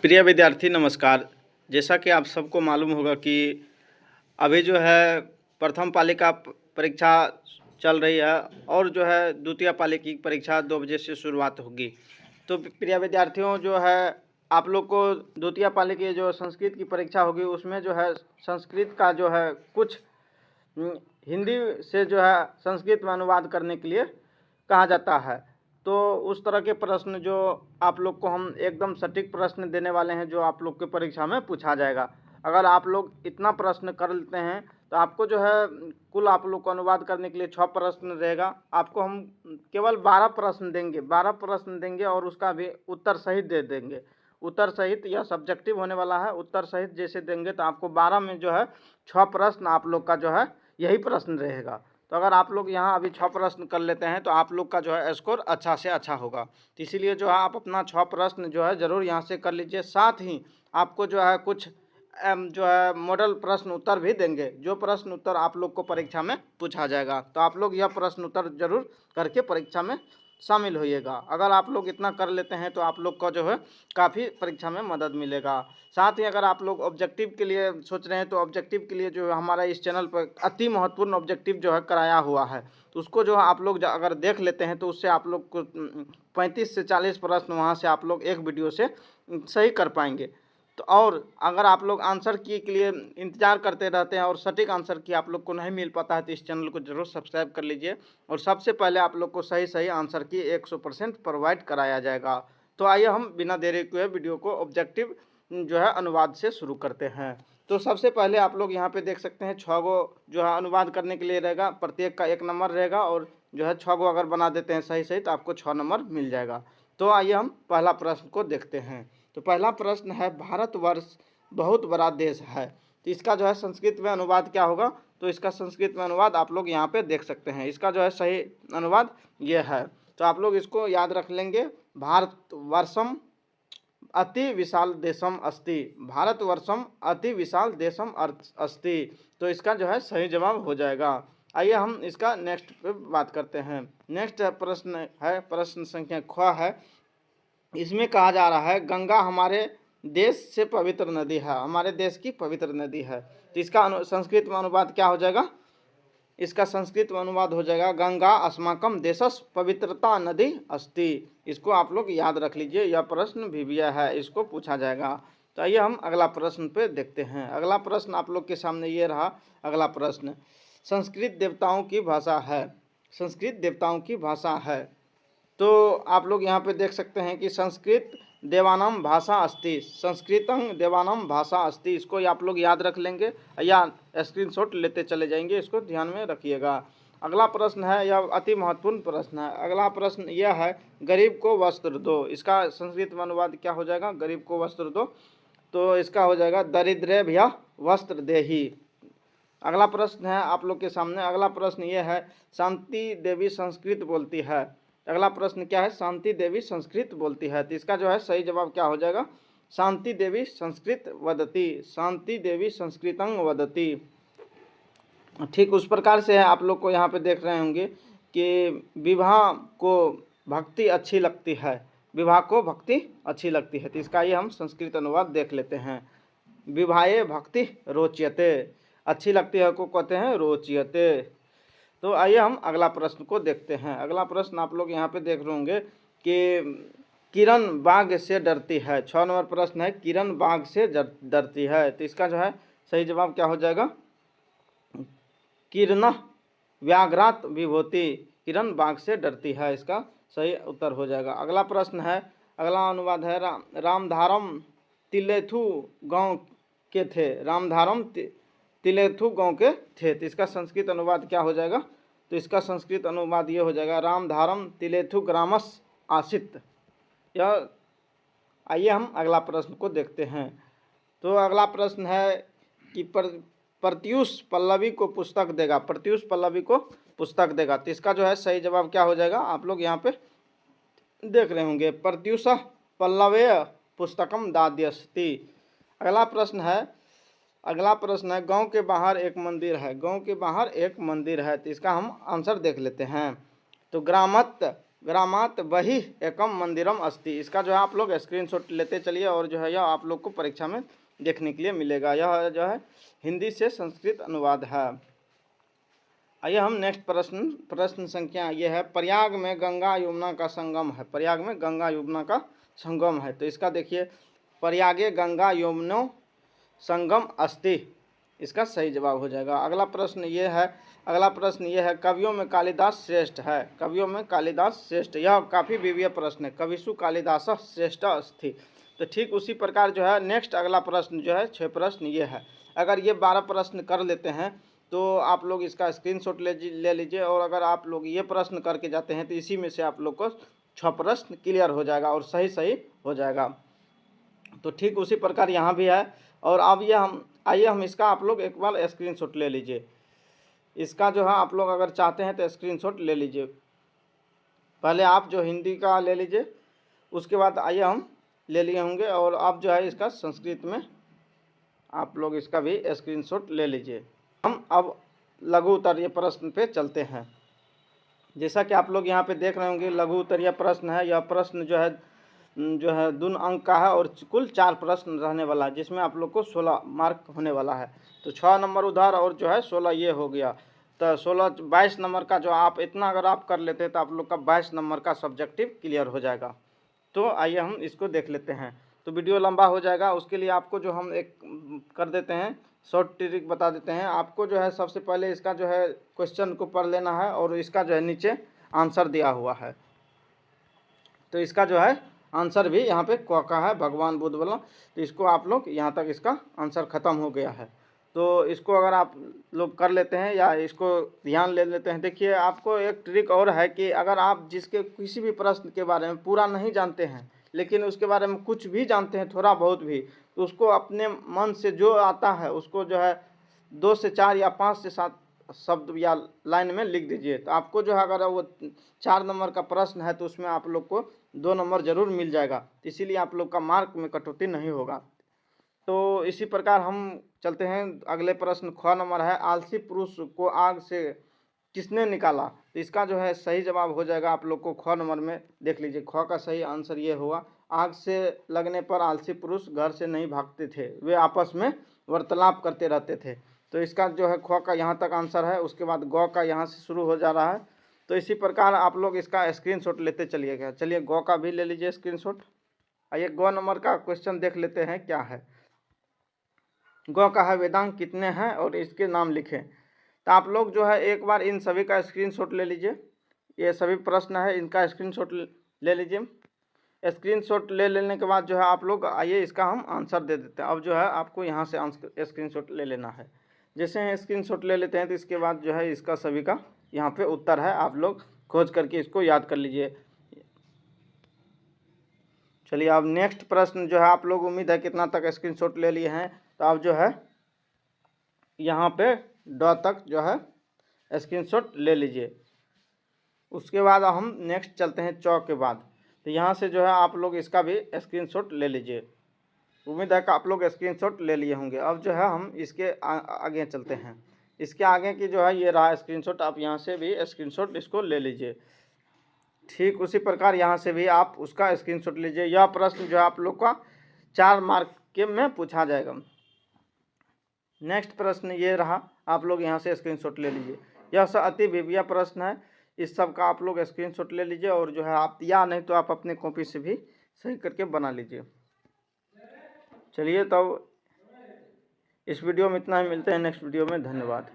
प्रिय विद्यार्थी नमस्कार। जैसा कि आप सबको मालूम होगा कि अभी जो है प्रथम पाली का परीक्षा चल रही है और जो है द्वितीय पाली की परीक्षा 2 बजे से शुरुआत होगी। तो प्रिय विद्यार्थियों जो है आप लोग को द्वितीय पाली की जो संस्कृत की परीक्षा होगी उसमें जो है संस्कृत का जो है कुछ हिंदी से जो है संस्कृत में अनुवाद करने के लिए कहा जाता है। तो उस तरह के प्रश्न जो आप लोग को हम एकदम सटीक प्रश्न देने वाले हैं जो आप लोग के परीक्षा में पूछा जाएगा। अगर आप लोग इतना प्रश्न कर लेते हैं तो आपको जो है कुल आप लोग को अनुवाद करने के लिए 6 प्रश्न रहेगा। आपको हम केवल 12 प्रश्न देंगे, 12 प्रश्न देंगे और उसका भी उत्तर सहित दे देंगे। उत्तर सहित यह सब्जेक्टिव होने वाला है। उत्तर सहित जैसे देंगे तो आपको 12 में जो है 6 प्रश्न आप लोग का जो है यही प्रश्न रहेगा। तो अगर आप लोग यहाँ अभी 6 प्रश्न कर लेते हैं तो आप लोग का जो है स्कोर अच्छा से अच्छा होगा। तो इसीलिए जो है आप अपना 6 प्रश्न जो है ज़रूर यहाँ से कर लीजिए। साथ ही आपको जो है कुछ जो है मॉडल प्रश्न उत्तर भी देंगे, जो प्रश्न उत्तर आप लोग को परीक्षा में पूछा जाएगा। तो आप लोग यह प्रश्न उत्तर जरूर करके परीक्षा में शामिल होइएगा। अगर आप लोग इतना कर लेते हैं तो आप लोग का जो है काफ़ी परीक्षा में मदद मिलेगा। साथ ही अगर आप लोग ऑब्जेक्टिव के लिए सोच रहे हैं तो ऑब्जेक्टिव के लिए जो है हमारा इस चैनल पर अति महत्वपूर्ण ऑब्जेक्टिव जो है कराया हुआ है, तो उसको जो है आप लोग अगर देख लेते हैं तो उससे आप लोग को 35 से 40 प्रश्न वहाँ से आप लोग एक वीडियो से सही कर पाएंगे। तो और अगर आप लोग आंसर की के लिए इंतज़ार करते रहते हैं और सटीक आंसर की आप लोग को नहीं मिल पाता है तो इस चैनल को जरूर सब्सक्राइब कर लीजिए और सबसे पहले आप लोग को सही सही आंसर की 100% प्रोवाइड कराया जाएगा। तो आइए हम बिना देरी के वीडियो को ऑब्जेक्टिव जो है अनुवाद से शुरू करते हैं। तो सबसे पहले आप लोग यहाँ पे देख सकते हैं 6 गो जो है अनुवाद करने के लिए रहेगा, प्रत्येक का 1 नंबर रहेगा और जो है 6 गो अगर बना देते हैं सही सही तो आपको 6 नंबर मिल जाएगा। तो आइए हम पहला प्रश्न को देखते हैं। तो पहला प्रश्न है, भारतवर्ष बहुत बड़ा देश है, तो इसका जो है संस्कृत में अनुवाद क्या होगा? तो इसका संस्कृत में अनुवाद आप लोग यहाँ पे देख सकते हैं। इसका जो है सही अनुवाद ये है, तो आप लोग इसको याद रख लेंगे। भारतवर्षम अति विशाल देशम अस्ति, भारतवर्षम अति विशाल देशम अस्ति। तो इसका जो है सही जवाब हो जाएगा। आइए हम इसका नेक्स्ट पे बात करते हैं। नेक्स्ट प्रश्न है, प्रश्न संख्या ख है। इसमें कहा जा रहा है गंगा हमारे देश से पवित्र नदी है, हमारे देश की पवित्र नदी है। तो इसका संस्कृत में अनुवाद क्या हो जाएगा? इसका संस्कृत में अनुवाद हो जाएगा गंगा अस्माकम देशस पवित्रता नदी अस्ति। इसको आप लोग याद रख लीजिए, यह प्रश्न विविया है, इसको पूछा जाएगा। तो आइए हम अगला प्रश्न पे देखते हैं। अगला प्रश्न आप लोग के सामने ये रहा। अगला प्रश्न, संस्कृत देवताओं की भाषा है, संस्कृत देवताओं की भाषा है। तो आप लोग यहाँ पे देख सकते हैं कि संस्कृत देवानाम भाषा अस्ति, संस्कृतं देवानाम भाषा अस्ति। इसको आप लोग याद रख लेंगे या स्क्रीनशॉट लेते चले जाएंगे, इसको ध्यान में रखिएगा। अगला प्रश्न है, यह अति महत्वपूर्ण प्रश्न है। अगला प्रश्न यह है, गरीब को वस्त्र दो, इसका संस्कृत में अनुवाद क्या हो जाएगा? गरीब को वस्त्र दो, तो इसका हो जाएगा दरिद्रेभ्यः वस्त्र देहि। अगला प्रश्न है आप लोग के सामने। अगला प्रश्न ये है, शांति देवी संस्कृत बोलती है। अगला प्रश्न क्या है? शांति देवी संस्कृत बोलती है। तो इसका जो है सही जवाब क्या हो जाएगा? शांति देवी संस्कृत वदती, शांति देवी संस्कृतं वदती। ठीक उस प्रकार से है, आप लोग को यहाँ पे देख रहे होंगे कि विवाह को भक्ति अच्छी लगती है, विवाह को भक्ति अच्छी लगती है। तो इसका ये हम संस्कृत अनुवाद देख लेते हैं। विवाहे भक्ति रोच्यते, अच्छी लगती है को कहते हैं रोच्यते। तो आइए हम अगला प्रश्न को देखते हैं। अगला प्रश्न आप लोग यहाँ पे देख रहे होंगे कि किरण बाघ से डरती है। 6 नंबर प्रश्न है, किरण बाघ से डरती है। तो इसका जो है सही जवाब क्या हो जाएगा? किरण व्याघ्रात विभूति, किरण बाघ से डरती है, इसका सही उत्तर हो जाएगा। अगला प्रश्न है, अगला अनुवाद है, रामधारम तिलेथु गाँव के थे, रामधारम तिलेथु गाँव के थे। तो इसका संस्कृत अनुवाद क्या हो जाएगा? तो इसका संस्कृत अनुवाद ये हो जाएगा रामधारम तिलेथु ग्रामस आसित। यह आइए हम अगला प्रश्न को देखते हैं। तो अगला प्रश्न है कि प्रत्यूष पल्लवी को पुस्तक देगा, प्रत्यूष पल्लवी को पुस्तक देगा। तो इसका जो है सही जवाब क्या हो जाएगा? आप लोग यहाँ पे देख रहे होंगे, प्रत्यूष पल्लवे पुस्तकम दास्यति। अगला प्रश्न है, अगला प्रश्न है, गांव के बाहर एक मंदिर है, गांव के बाहर एक मंदिर है। तो इसका हम आंसर देख लेते हैं। तो ग्रामत ग्रामात बही एकम मंदिरम अस्ति। इसका जो है आप लोग स्क्रीनशॉट लेते चलिए और जो है यह आप लोग को परीक्षा में देखने के लिए मिलेगा। यह जो है हिंदी से संस्कृत अनुवाद है। आइए हम नेक्स्ट प्रश्न संख्या ये है, प्रयाग में गंगा यमुना का संगम है। प्रयाग में गंगा यमुना का संगम है, तो इसका देखिए, प्रयागे गंगा यमुनो संगम अस्ति, इसका सही जवाब हो जाएगा। अगला प्रश्न ये है, कवियों में कालिदास श्रेष्ठ है। कवियों में कालिदास श्रेष्ठ, यह काफ़ी विविध प्रश्न है। कविषु कालिदास श्रेष्ठ अस्ति। तो ठीक उसी प्रकार जो है नेक्स्ट अगला प्रश्न जो है 6 प्रश्न ये है। अगर ये 12 प्रश्न कर लेते हैं तो आप लोग इसका स्क्रीनशॉट ले लीजिए, और अगर आप लोग ये प्रश्न करके जाते हैं तो इसी में से आप लोग को 6 प्रश्न क्लियर हो जाएगा और सही हो जाएगा। तो ठीक उसी प्रकार यहाँ भी है। और अब ये आइए हम इसका आप लोग एक बार स्क्रीनशॉट ले लीजिए। इसका जो है आप लोग अगर चाहते हैं तो स्क्रीनशॉट ले लीजिए। पहले आप जो हिंदी का ले लीजिए, उसके बाद आइए हम ले लिए होंगे, और अब जो है इसका संस्कृत में आप लोग इसका भी स्क्रीनशॉट ले लीजिए। हम अब लघु उत्तरीय प्रश्न पे चलते हैं। जैसा कि आप लोग यहाँ पे देख रहे होंगे लघु उत्तरीय प्रश्न है। यह प्रश्न जो है 2 अंक का है और कुल 4 प्रश्न रहने वाला है, जिसमें आप लोग को 16 मार्क होने वाला है। तो 6 नंबर उधर और जो है 16 ये हो गया, तो 22 नंबर का जो आप इतना अगर आप कर लेते हैं तो आप लोग का 22 नंबर का सब्जेक्टिव क्लियर हो जाएगा। तो आइए हम इसको देख लेते हैं। तो वीडियो लंबा हो जाएगा, उसके लिए आपको जो हम एक कर देते हैं, शॉर्ट ट्रिक बता देते हैं। आपको जो है सबसे पहले इसका जो है क्वेश्चन को पढ़ लेना है, और इसका जो है नीचे आंसर दिया हुआ है। तो इसका जो है आंसर भी यहाँ पे क का है, भगवान बुद्ध वाला। तो इसको आप लोग यहाँ तक इसका आंसर ख़त्म हो गया है। तो इसको अगर आप लोग कर लेते हैं या इसको ध्यान ले लेते हैं। देखिए आपको एक ट्रिक और है कि अगर आप जिसके किसी भी प्रश्न के बारे में पूरा नहीं जानते हैं, लेकिन उसके बारे में कुछ भी जानते हैं, थोड़ा बहुत भी, तो उसको अपने मन से जो आता है उसको जो है 2 से 4 या 5 से 7 शब्द या लाइन में लिख दीजिए। तो आपको जो है अगर वो 4 नंबर का प्रश्न है तो उसमें आप लोग को 2 नंबर जरूर मिल जाएगा। इसीलिए आप लोग का मार्क में कटौती नहीं होगा। तो इसी प्रकार हम चलते हैं अगले प्रश्न। ख नंबर है, आलसी पुरुष को आग से किसने निकाला। तो इसका जो है सही जवाब हो जाएगा आप लोग को ख नंबर में। देख लीजिए, ख का सही आंसर ये हुआ, आग से लगने पर आलसी पुरुष घर से नहीं भागते थे, वे आपस में वार्तालाप करते रहते थे। तो इसका जो है ख का यहाँ तक आंसर है। उसके बाद ग का यहाँ से शुरू हो जा रहा है। तो इसी प्रकार आप लोग इसका स्क्रीनशॉट लेते चलिएगा। चलिए ग का भी ले लीजिए स्क्रीनशॉट। आइए ग नंबर का क्वेश्चन देख लेते हैं क्या है। ग का है, वेदांग कितने हैं और इसके नाम लिखें। तो आप लोग जो है एक बार इन सभी का स्क्रीनशॉट ले लीजिए। ये सभी प्रश्न है, इनका स्क्रीनशॉट ले लीजिए। स्क्रीनशॉट ले लेने के बाद जो है आप लोग आइए इसका हम आंसर दे देते हैं। अब जो है आपको यहाँ से स्क्रीनशॉट ले लेना है। जैसे ही स्क्रीनशॉट ले लेते हैं तो इसके बाद जो है इसका सभी का यहाँ पे उत्तर है, आप लोग खोज करके इसको याद कर लीजिए। चलिए अब नेक्स्ट प्रश्न जो है आप लोग उम्मीद है कितना तक स्क्रीनशॉट ले लिए हैं। तो अब जो है यहाँ पे ड तक जो है स्क्रीनशॉट ले लीजिए। उसके बाद हम नेक्स्ट चलते हैं च के बाद। तो यहाँ से जो है आप लोग इसका भी स्क्रीनशॉट ले लीजिए। उम्मीद है कि आप लोग स्क्रीनशॉट ले लिए होंगे। अब जो है हम इसके आगे चलते हैं। इसके आगे की जो है ये रहा स्क्रीनशॉट, आप यहाँ से भी स्क्रीनशॉट इसको ले लीजिए। ठीक उसी प्रकार यहाँ से भी आप उसका स्क्रीनशॉट लीजिए। यह प्रश्न जो है आप लोग का 4 मार्क के में पूछा जाएगा। नेक्स्ट प्रश्न ये रहा, आप लोग यहाँ से स्क्रीनशॉट ले लीजिए। यह अति विविध प्रश्न है, इस सब का आप लोग स्क्रीनशॉट ले लीजिए, और जो है आप या नहीं तो आप अपने कॉपी से भी सही करके बना लीजिए। चलिए तब इस वीडियो में इतना ही, मिलते हैं नेक्स्ट वीडियो में। धन्यवाद।